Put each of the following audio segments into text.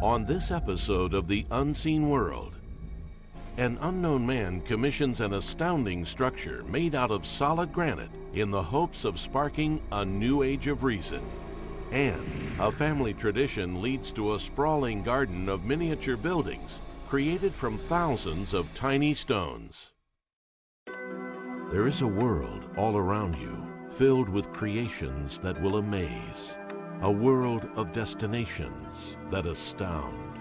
On this episode of The Unseen World, an unknown man commissions an astounding structure made out of solid granite in the hopes of sparking a new age of reason. And a family tradition leads to a sprawling garden of miniature buildings created from thousands of tiny stones. There is a world all around you filled with creations that will amaze. A world of destinations that astound.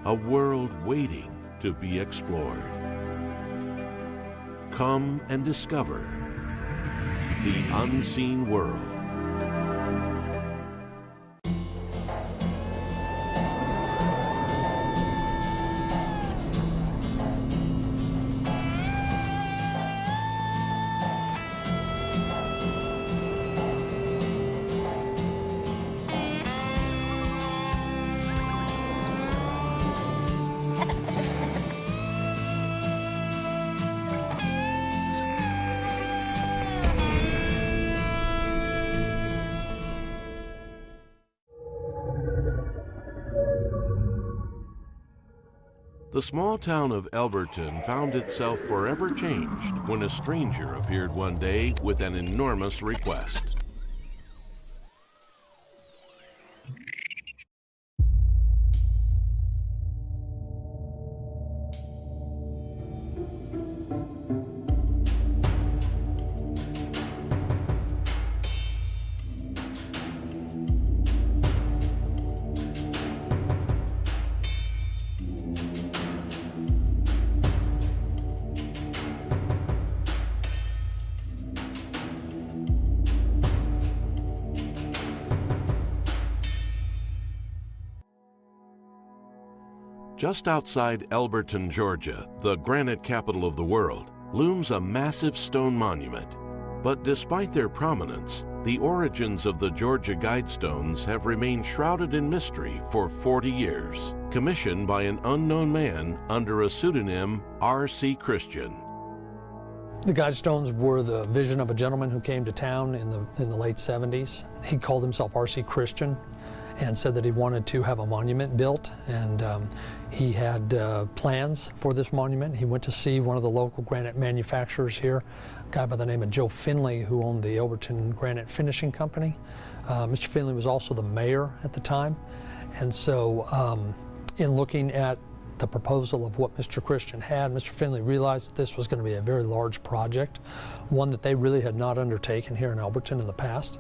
A world waiting to be explored. Come and discover the unseen world. The small town of Elberton found itself forever changed when a stranger appeared one day with an enormous request. Just outside Elberton, Georgia, the granite capital of the world, looms a massive stone monument. But despite their prominence, the origins of the Georgia Guidestones have remained shrouded in mystery for 40 years, commissioned by an unknown man under a pseudonym R.C. Christian. The Guidestones were the vision of a gentleman who came to town in the late 70s. He called himself R.C. Christian and said that he wanted to have a monument built, and he had plans for this monument. He went to see one of the local granite manufacturers here, a guy by the name of Joe Finley, who owned the Elberton Granite Finishing Company. Mr. Finley was also the mayor at the time, and so in looking at the proposal of what Mr. Christian had, Mr. Finley realized that this was going to be a very large project, one that they really had not undertaken here in Elberton in the past.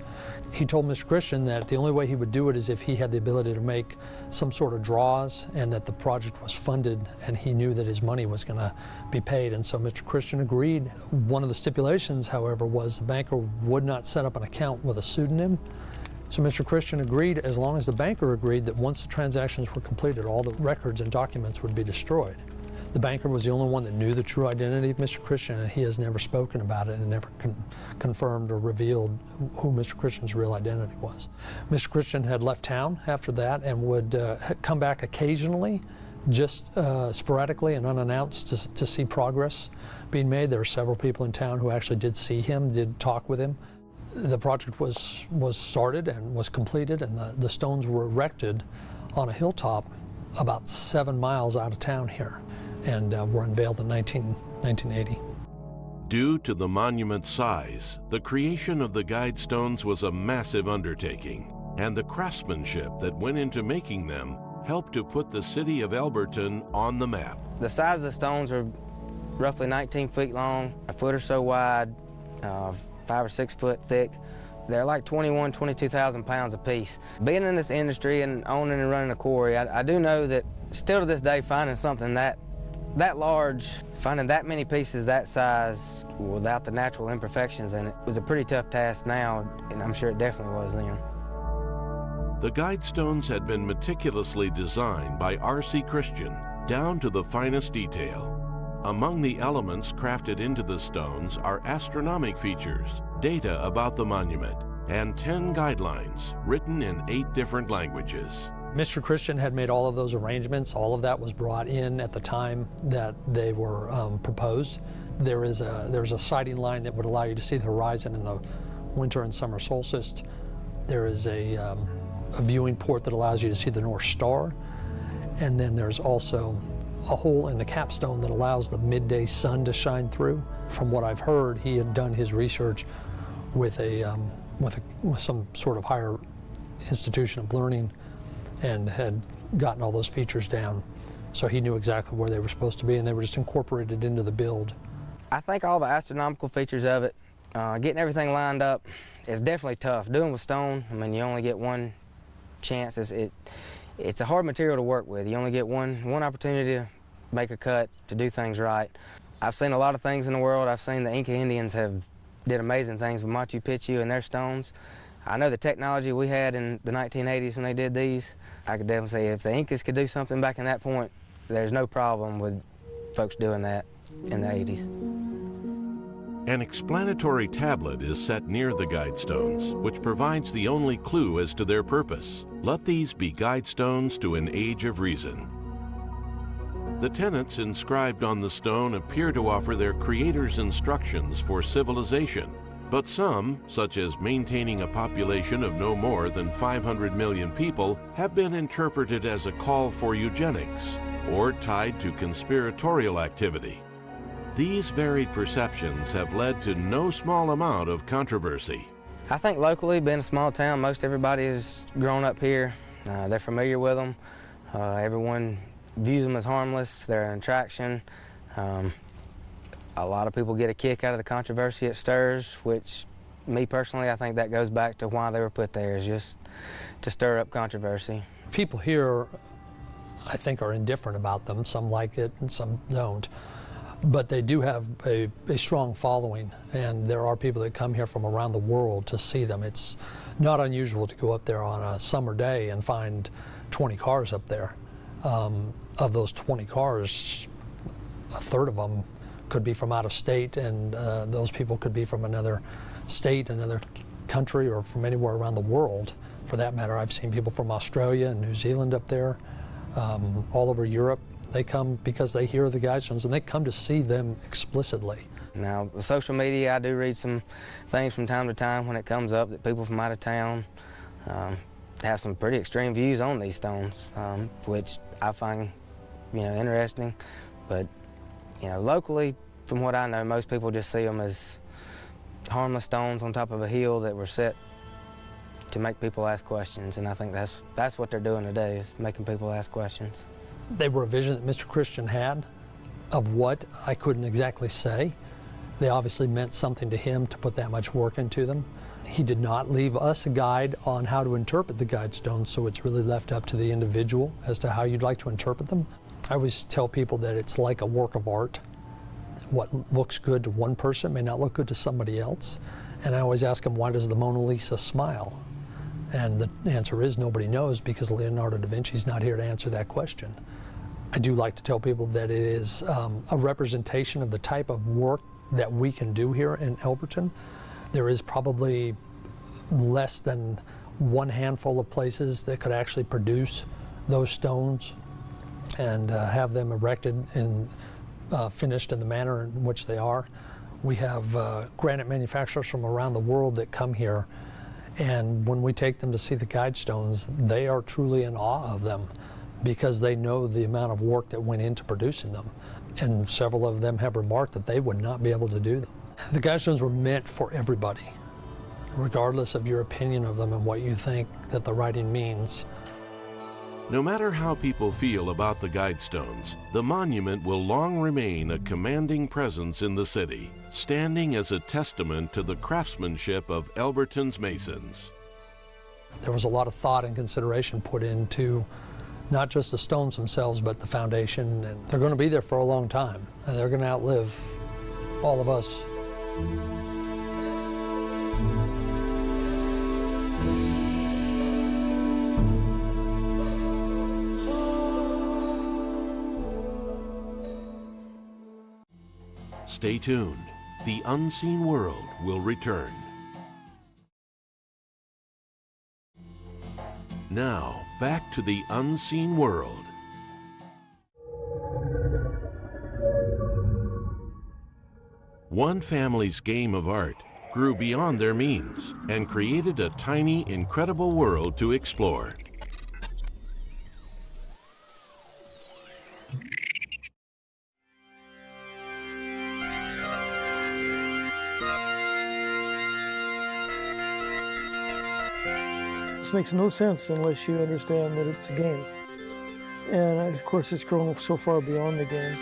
He told Mr. Christian that the only way he would do it is if he had the ability to make some sort of draws and that the project was funded and he knew that his money was going to be paid. And so Mr. Christian agreed. One of the stipulations, however, was the banker would not set up an account with a pseudonym. So Mr. Christian agreed, as long as the banker agreed that once the transactions were completed, all the records and documents would be destroyed. The banker was the only one that knew the true identity of Mr. Christian, and he has never spoken about it and never confirmed or revealed who Mr. Christian's real identity was. Mr. Christian had left town after that and would come back occasionally, just sporadically and unannounced to see progress being made. There were several people in town who actually did see him, did talk with him. The project was started and was completed, and the stones were erected on a hilltop about 7 miles out of town here, and were unveiled in 1980. Due to the monument's size, the creation of the Guidestones was a massive undertaking, and the craftsmanship that went into making them helped to put the city of Elberton on the map. The size of the stones are roughly 19 feet long, a foot or so wide, 5 or 6 foot thick. They're like 22,000 pounds apiece. Being in this industry and owning and running a quarry, I do know that still to this day, finding something that large, finding that many pieces that size without the natural imperfections in it was a pretty tough task now, and I'm sure it definitely was then. The Guidestones had been meticulously designed by R.C. Christian down to the finest detail. Among the elements crafted into the stones are astronomic features, data about the monument, and 10 guidelines written in 8 different languages. Mr. Christian had made all of those arrangements. All of that was brought in at the time that they were proposed. There's a sighting line that would allow you to see the horizon and the winter and summer solstice. There is a viewing port that allows you to see the North Star. And then there's also a hole in the capstone that allows the midday sun to shine through. From what I've heard, he had done his research with some sort of higher institution of learning and had gotten all those features down. So he knew exactly where they were supposed to be, and they were just incorporated into the build. I think all the astronomical features of it, getting everything lined up, is definitely tough. Doing with stone, I mean, you only get one chance. It's a hard material to work with. You only get one opportunity to make a cut, to do things right. I've seen a lot of things in the world. I've seen the Inca Indians did amazing things with Machu Picchu and their stones. I know the technology we had in the 1980s when they did these. I could definitely say if the Incas could do something back in that point, there's no problem with folks doing that in the 80s. An explanatory tablet is set near the Guidestones, which provides the only clue as to their purpose. Let these be Guidestones to an age of reason. The tenets inscribed on the stone appear to offer their creators instructions for civilization, but some, such as maintaining a population of no more than 500 million people, have been interpreted as a call for eugenics or tied to conspiratorial activity. These varied perceptions have led to no small amount of controversy. I think locally, being a small town, most everybody has grown up here. They're familiar with them. Everyone views them as harmless. They're an attraction. A lot of people get a kick out of the controversy it stirs, which, me personally, I think that goes back to why they were put there, is just to stir up controversy. People here, I think, are indifferent about them. Some like it and some don't. But they do have a strong following, and there are people that come here from around the world to see them. It's not unusual to go up there on a summer day and find 20 cars up there. Of those 20 cars, a third of them could be from out of state, and those people could be from another state, another country, or from anywhere around the world, for that matter. I've seen people from Australia and New Zealand up there, all over Europe. They come because they hear the Guidestones, and they come to see them explicitly. Now, the social media, I do read some things from time to time when it comes up that people from out of town have some pretty extreme views on these stones, which I find, interesting. But, locally, from what I know, most people just see them as harmless stones on top of a hill that were set to make people ask questions, and I think that's what they're doing today, is making people ask questions. They were a vision that Mr. Christian had of what I couldn't exactly say. They obviously meant something to him to put that much work into them. He did not leave us a guide on how to interpret the Guidestones, so it's really left up to the individual as to how you'd like to interpret them. I always tell people that it's like a work of art. What looks good to one person may not look good to somebody else. And I always ask them, why does the Mona Lisa smile? And the answer is nobody knows, because Leonardo da Vinci's not here to answer that question. I do like to tell people that it is a representation of the type of work that we can do here in Elberton. There is probably less than one handful of places that could actually produce those stones and have them erected and finished in the manner in which they are. We have granite manufacturers from around the world that come here, and when we take them to see the Guidestones, they are truly in awe of them, because they know the amount of work that went into producing them. And several of them have remarked that they would not be able to do them. The Guidestones were meant for everybody, regardless of your opinion of them and what you think that the writing means. No matter how people feel about the Guidestones, the monument will long remain a commanding presence in the city, standing as a testament to the craftsmanship of Elberton's masons. There was a lot of thought and consideration put into not just the stones themselves, but the foundation, and they're going to be there for a long time, and they're going to outlive all of us. Stay tuned. The unseen world will return. Now, back to the unseen world. One family's game of art grew beyond their means and created a tiny, incredible world to explore. This makes no sense unless you understand that it's a game. And of course, it's grown so far beyond the game.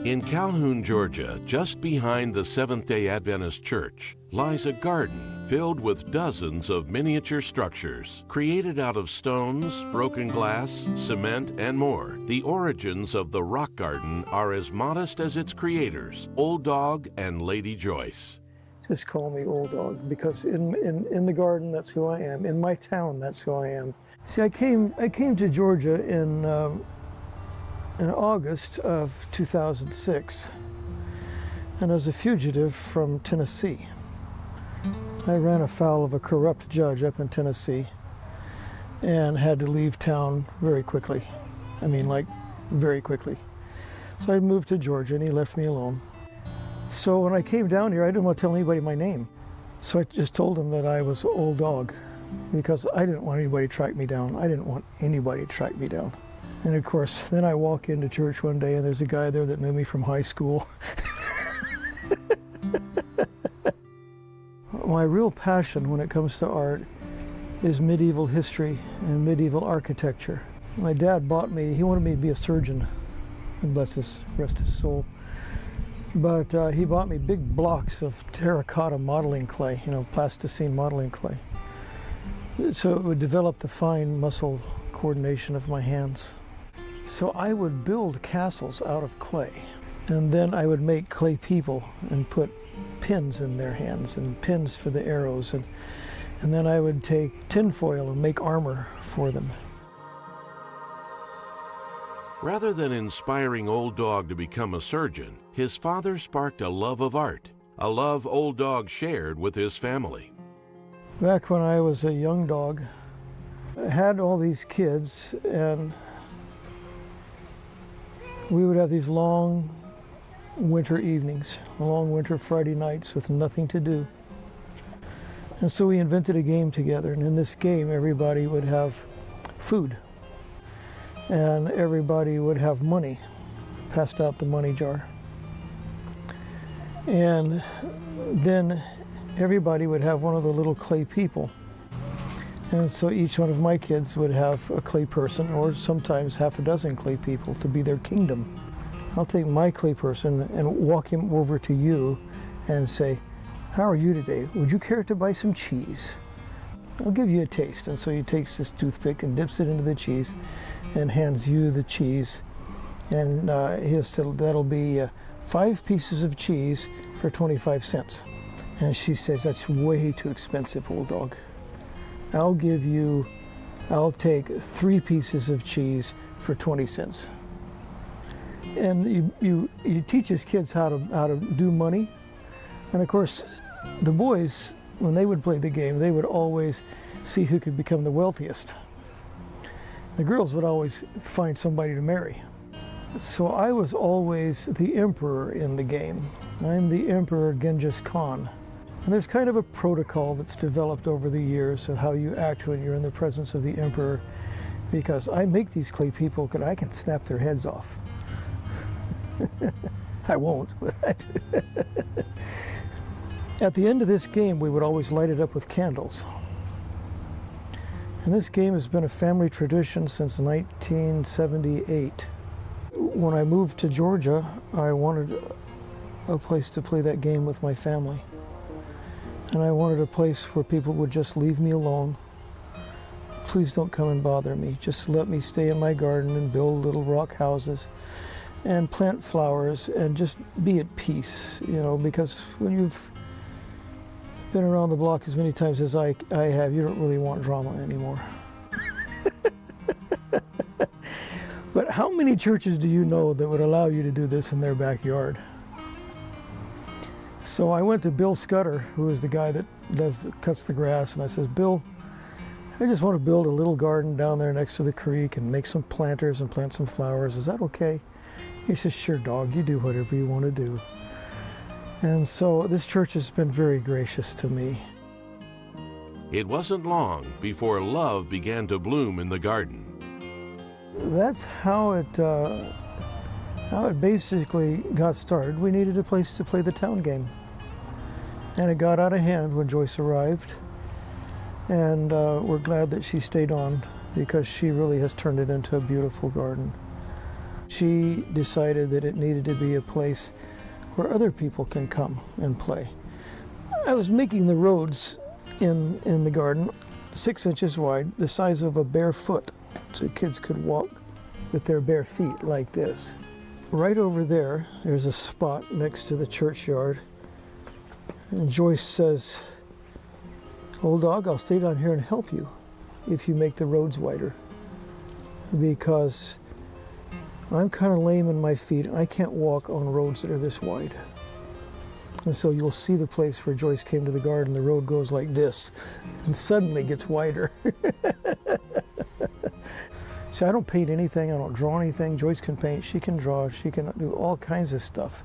In Calhoun, Georgia, just behind the Seventh-day Adventist Church, lies a garden filled with dozens of miniature structures. Created out of stones, broken glass, cement, and more, the origins of the rock garden are as modest as its creators, Old Dog and Lady Joyce. Just call me Old Dog, because in the garden, that's who I am. In my town, that's who I am. See, I came to Georgia in August of 2006, and I was a fugitive from Tennessee. I ran afoul of a corrupt judge up in Tennessee and had to leave town very quickly. I mean, like, very quickly. So I moved to Georgia, and he left me alone. So when I came down here, I didn't want to tell anybody my name. So I just told him that I was Old Dog, because I didn't want anybody to track me down. I didn't want anybody to track me down. And of course, then I walk into church one day and there's a guy there that knew me from high school. My real passion when it comes to art is medieval history and medieval architecture. My dad bought me, he wanted me to be a surgeon, and bless his, rest his soul. But he bought me big blocks of terracotta modeling clay, you know, plasticine modeling clay. So it would develop the fine muscle coordination of my hands. So I would build castles out of clay, and then I would make clay people and put pins in their hands and pins for the arrows, and then I would take tinfoil and make armor for them. Rather than inspiring Old Dog to become a surgeon, his father sparked a love of art, a love Old Dog shared with his family. Back when I was a young dog, I had all these kids, and we would have these long winter evenings, long winter Friday nights with nothing to do. And so we invented a game together, and in this game everybody would have food, and everybody would have money, passed out the money jar. And then everybody would have one of the little clay people. And so each one of my kids would have a clay person, or sometimes half a dozen clay people to be their kingdom. I'll take my clay person and walk him over to you and say, "How are you today? Would you care to buy some cheese? I'll give you a taste." And so he takes this toothpick and dips it into the cheese and hands you the cheese. And he'll say, "That'll be 5 pieces of cheese for 25 cents. And she says, "That's way too expensive, Old Dog. I'll take 3 pieces of cheese for 20 cents. And you teach his kids how to do money. And of course, the boys, when they would play the game, they would always see who could become the wealthiest. The girls would always find somebody to marry. So I was always the emperor in the game. I'm the Emperor Genghis Khan. And there's kind of a protocol that's developed over the years of how you act when you're in the presence of the emperor, because I make these clay people and I can snap their heads off. I won't, but I do. At the end of this game, we would always light it up with candles. And this game has been a family tradition since 1978. When I moved to Georgia, I wanted a place to play that game with my family. And I wanted a place where people would just leave me alone. Please don't come and bother me. Just let me stay in my garden and build little rock houses and plant flowers and just be at peace, you know, because when been around the block as many times as I have, you don't really want drama anymore. But how many churches do you know that would allow you to do this in their backyard? So I went to Bill Scudder, who is the guy that cuts the grass, and I says, Bill, I just want to build a little garden down there next to the creek and make some planters and plant some flowers. Is that okay? He says, sure, dog, you do whatever you want to do. And so this church has been very gracious to me. It wasn't long before love began to bloom in the garden. That's how it basically got started. We needed a place to play the town game. And it got out of hand when Joyce arrived. And we're glad that she stayed on, because she really has turned it into a beautiful garden. She decided that it needed to be a place where other people can come and play. I was making the roads in the garden 6 inches wide, the size of a bare foot, so kids could walk with their bare feet like this. Right over there, there's a spot next to the churchyard, and Joyce says, old dog, I'll stay down here and help you if you make the roads wider, because I'm kind of lame in my feet and I can't walk on roads that are this wide. And so you'll see the place where Joyce came to the garden, the road goes like this and suddenly gets wider. So I don't paint anything, I don't draw anything. Joyce can paint, she can draw, she can do all kinds of stuff.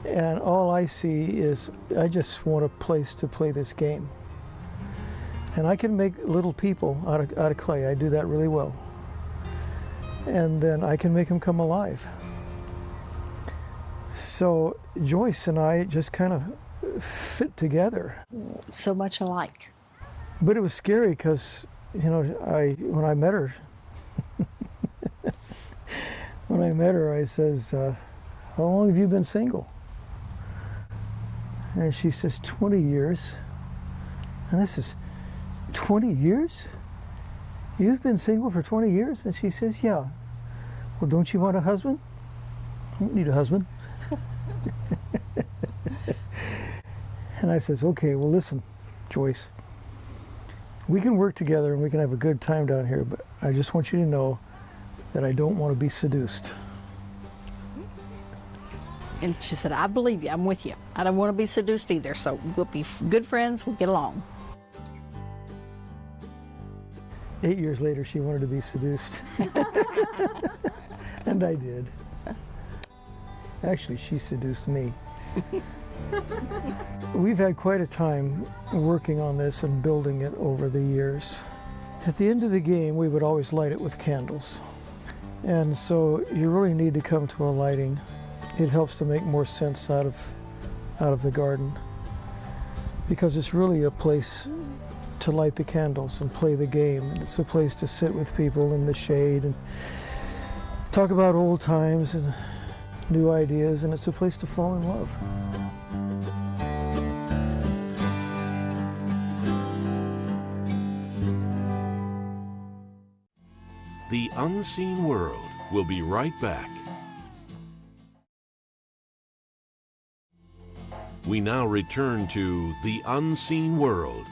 And all I see is, I just want a place to play this game. And I can make little people out of clay. I do that really well. And then I can make them come alive. So Joyce and I just kind of fit together. So much alike. But it was scary because, you know, when I met her, I says, how long have you been single? And she says, 20 years. And I says, 20 years? You've been single for 20 years? And she says, yeah. Well, don't you want a husband? I don't need a husband. And I says, okay, well, listen, Joyce, we can work together and we can have a good time down here, but I just want you to know that I don't want to be seduced. And she said, I believe you, I'm with you. I don't want to be seduced either, so we'll be good friends, we'll get along. 8 years later, she wanted to be seduced. And I did. Actually, she seduced me. We've had quite a time working on this and building it over the years. At the end of the game, we would always light it with candles. And so you really need to come to a lighting. It helps to make more sense out of the garden, because it's really a place to light the candles and play the game. And it's a place to sit with people in the shade and talk about old times and new ideas, and it's a place to fall in love. The Unseen World will be right back. We now return to The Unseen World.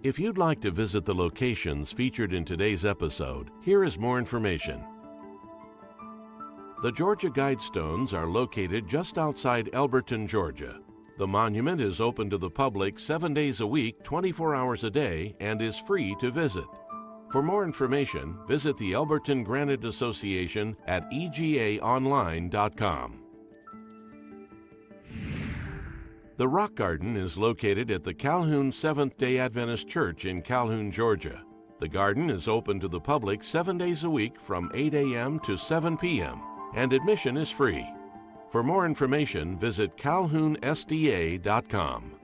If you'd like to visit the locations featured in today's episode, here is more information. The Georgia Guidestones are located just outside Elberton, Georgia. The monument is open to the public 7 days a week, 24 hours a day, and is free to visit. For more information, visit the Elberton Granite Association at egaonline.com. The Rock Garden is located at the Calhoun Seventh-day Adventist Church in Calhoun, Georgia. The garden is open to the public 7 days a week from 8 a.m. to 7 p.m., and admission is free. For more information, visit calhounsda.com.